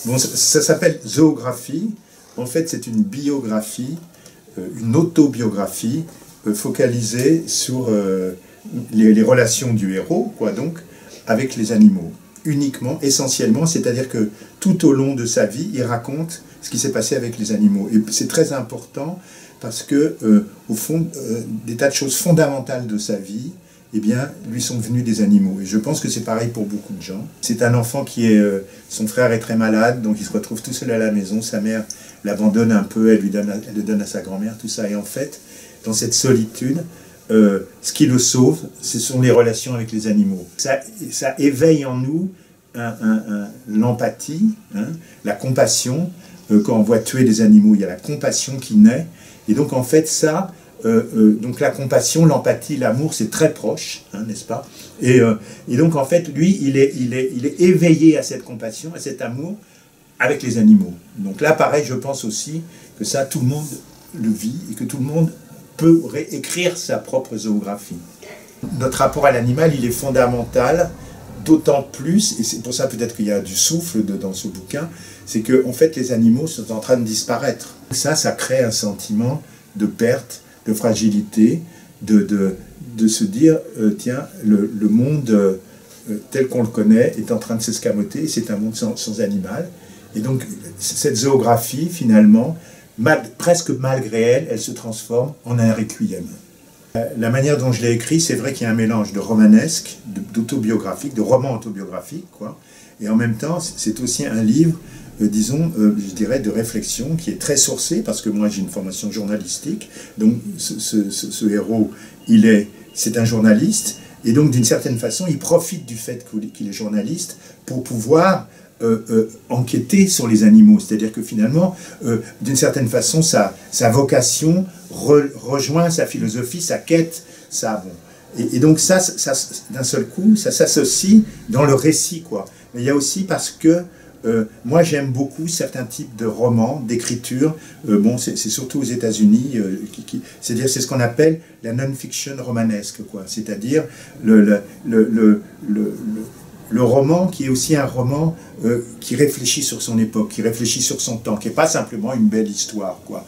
Bon, ça s'appelle zoographie. En fait, c'est une biographie, une autobiographie focalisée sur les relations du héros, quoi, donc, avec les animaux. Uniquement, essentiellement, c'est-à-dire que tout au long de sa vie, il raconte ce qui s'est passé avec les animaux. Et c'est très important parce que, au fond, des tas de choses fondamentales de sa vie, eh bien, lui sont venus des animaux. Et je pense que c'est pareil pour beaucoup de gens. C'est un enfant qui est... son frère est très malade, donc il se retrouve tout seul à la maison. Sa mère l'abandonne un peu, elle le donne à sa grand-mère, tout ça. Et en fait, dans cette solitude, ce qui le sauve, ce sont les relations avec les animaux. Ça éveille en nous l'empathie, hein, la compassion. Quand on voit tuer des animaux, il y a la compassion qui naît. Et donc, en fait, ça... donc la compassion, l'empathie, l'amour, c'est très proche, hein, n'est-ce pas? Et donc en fait, lui, il est éveillé à cette compassion, à cet amour, avec les animaux. Donc là, pareil, je pense aussi que ça, tout le monde le vit, et que tout le monde peut écrire sa propre zoographie. Notre rapport à l'animal, il est fondamental, d'autant plus, et c'est pour ça peut-être qu'il y a du souffle dans ce bouquin, c'est que en fait, les animaux sont en train de disparaître. Ça crée un sentiment de perte, de fragilité, de se dire, tiens, le monde tel qu'on le connaît est en train de s'escamoter, c'est un monde sans animal. Et donc, cette zoographie, finalement, presque malgré elle, elle se transforme en un requiem. La manière dont je l'ai écrit, c'est vrai qu'il y a un mélange de romanesque, d'autobiographique, de roman autobiographique, quoi. Et en même temps, c'est aussi un livre, disons, je dirais, de réflexion qui est très sourcé, parce que moi j'ai une formation journalistique, donc ce héros, c'est un journaliste, et donc d'une certaine façon, il profite du fait qu'il est journaliste pour pouvoir enquêter sur les animaux. C'est-à-dire que finalement, d'une certaine façon, sa vocation rejoint sa philosophie, sa quête, ça, bon. Et donc ça d'un seul coup, ça s'associe dans le récit, quoi. Mais il y a aussi parce que moi j'aime beaucoup certains types de romans, d'écriture, bon c'est surtout aux États-Unis, c'est-à-dire c'est ce qu'on appelle la non-fiction romanesque, quoi. C'est-à-dire le roman qui est aussi un roman qui réfléchit sur son époque, qui réfléchit sur son temps, qui n'est pas simplement une belle histoire, quoi.